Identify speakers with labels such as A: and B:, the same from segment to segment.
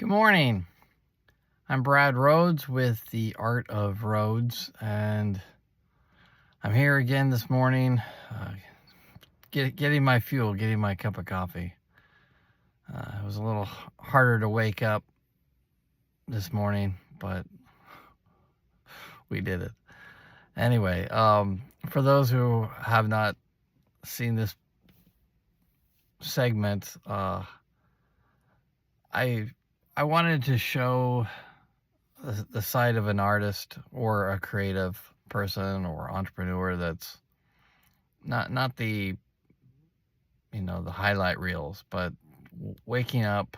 A: Good morning. I'm Brad Rhodes with The Art of Rhodes, and I'm here again this morning, getting my fuel, getting my cup of coffee. It was a little harder to wake up this morning, but we did it. Anyway, for those who have not seen this segment, I wanted to show the side of an artist or a creative person or entrepreneur that's not the the highlight reels, but waking up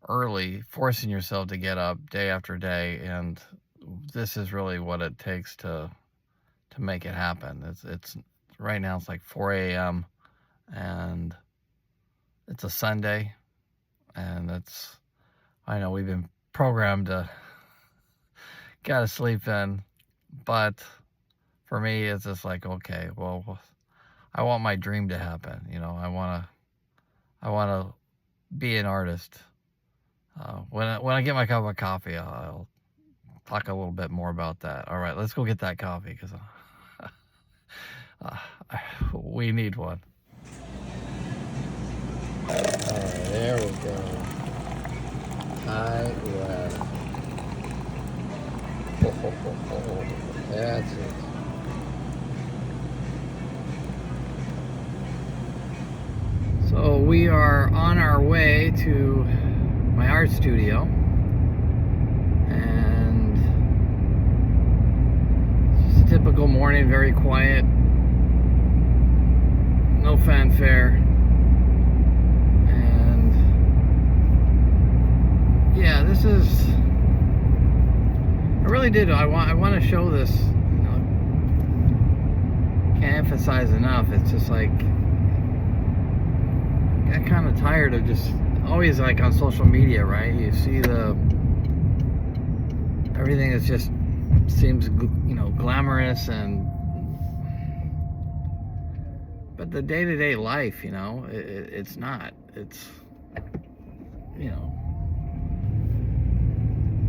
A: early, forcing yourself to get up day after day, and this is really what it takes to make it happen. It's right now it's like 4 a.m. and it's a Sunday, and I know we've been programmed to gotta sleep in, but for me it's just like, okay, well, I want my dream to happen. I wanna be an artist. When I get my cup of coffee, I'll talk a little bit more about that. All right, let's go get that coffee because we need one. All right, there we go. High left. That's it. So we are on our way to my art studio, and it's just a typical morning, very quiet, no fanfare. Yeah, this is, I really did, I want to show this, can't emphasize enough. It's just like, I got kind of tired of just, always like on social media, right? You see everything is just, seems, glamorous, but the day-to-day life, it's not, it's,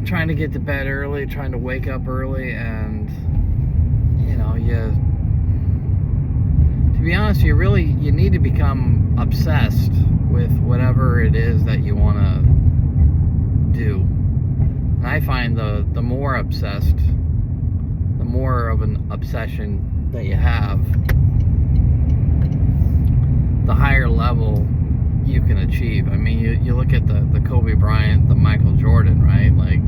A: trying to get to bed early, trying to wake up early, and to be honest, you need to become obsessed with whatever it is that you want to do. And I find the more obsessed, the more of an obsession that you have, the higher level you can achieve. I mean, you look at the Kobe Bryant, the Michael Jordan, right? Like,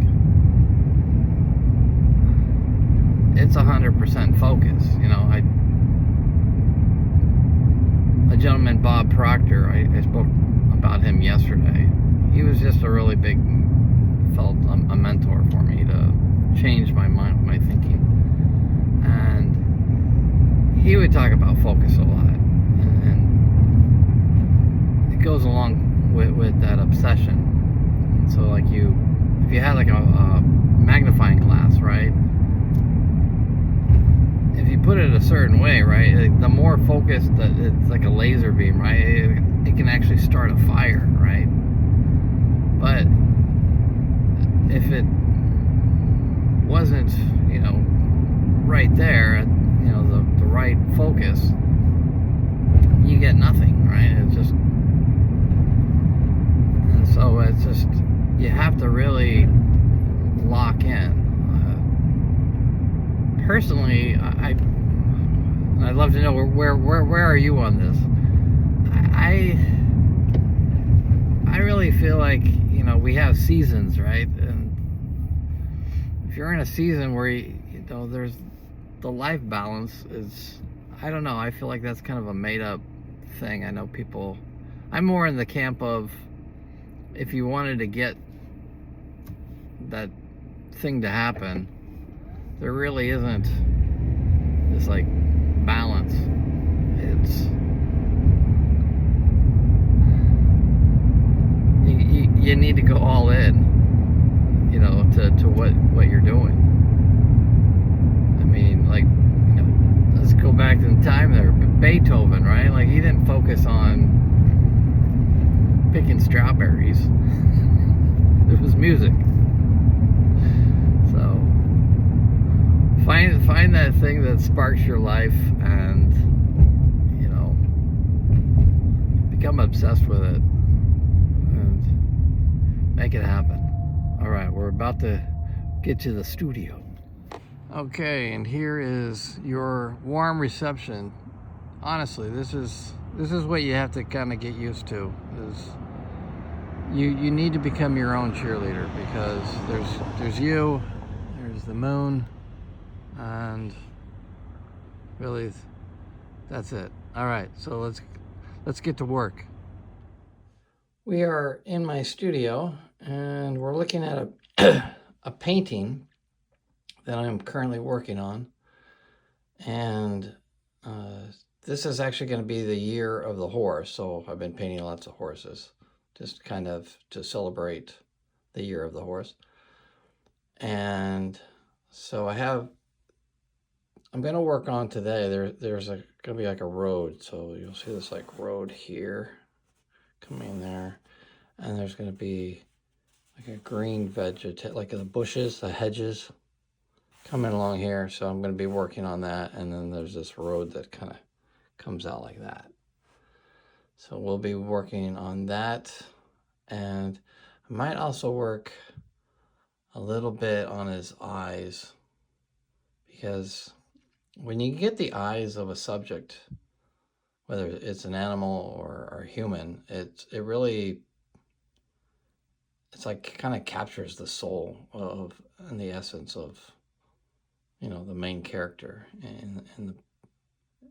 A: it's 100% focus. A gentleman, Bob Proctor, I spoke about him yesterday. He was just a really big, felt a mentor for me to change my mind, my thinking. And he would talk about focus a lot. And it goes along with that obsession. So like if you had like a magnifying glass, right? If you put it a certain way, right, the more focused, it's like a laser beam, right? It can actually start a fire, right? But if it wasn't, right there, the right focus, you get nothing, right? It's just, and so it's just, you have to really lock in. Personally, I'd love to know where are you on this? I really feel like we have seasons, right? And if you're in a season where there's the life balance is, I don't know, I feel like that's kind of a made up thing. I know people, I'm more in the camp of, if you wanted to get that thing to happen, there really isn't this like balance. It's you need to go all in, to what you're doing. I mean, like, let's go back in time there. Beethoven, right? Like, he didn't focus on picking strawberries. It was music. So find that thing that sparks your life, and you know, become obsessed with it and make it happen. All right, we're about to get to the studio. Okay, and here is your warm reception. Honestly, this is what you have to kind of get used to. Is you need to become your own cheerleader, because there's you, there's the moon, and really that's it. All right, so let's get to work. We are in my studio, and we're looking at a painting that I'm currently working on, and this is actually going to be the year of the horse. So I've been painting lots of horses, just kind of to celebrate the year of the horse. And so I'm going to work on today. There's going to be like a road. So you'll see this like road here coming there. And there's going to be like a green vegetation, like the bushes, the hedges coming along here. So I'm going to be working on that. And then there's this road that kind of comes out like that. So we'll be working on that. And I might also work a little bit on his eyes, because when you get the eyes of a subject, whether it's an animal or human, it's like kind of captures the soul of and the essence of, you know, the main character in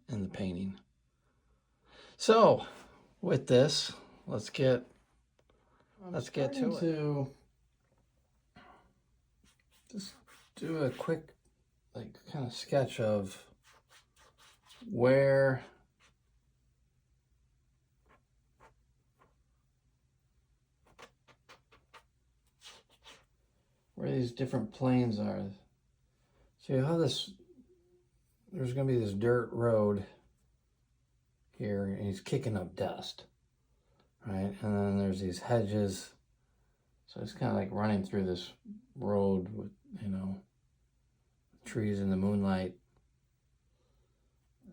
A: the painting. So with this, let's get to it. Just do a quick like kind of sketch of where these different planes are. So you have this, there's going to be this dirt road here, and he's kicking up dust, right? And then there's these hedges. So it's kind of like running through this road with, you know, trees in the moonlight.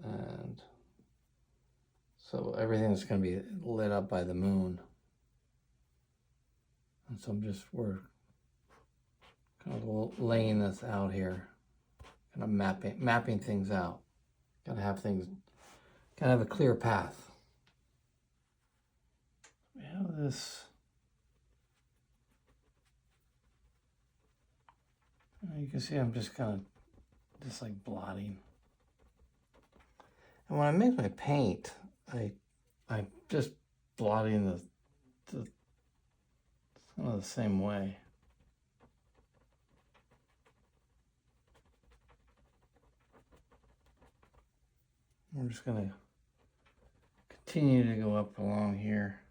A: And so everything's going to be lit up by the moon. And so we're kind of laying this out here, kind of mapping things out. Gotta have a clear path. We have this. You can see I'm just like blotting. And when I make my paint, I'm just blotting the kind of the same way. We're just going to continue to go up along here.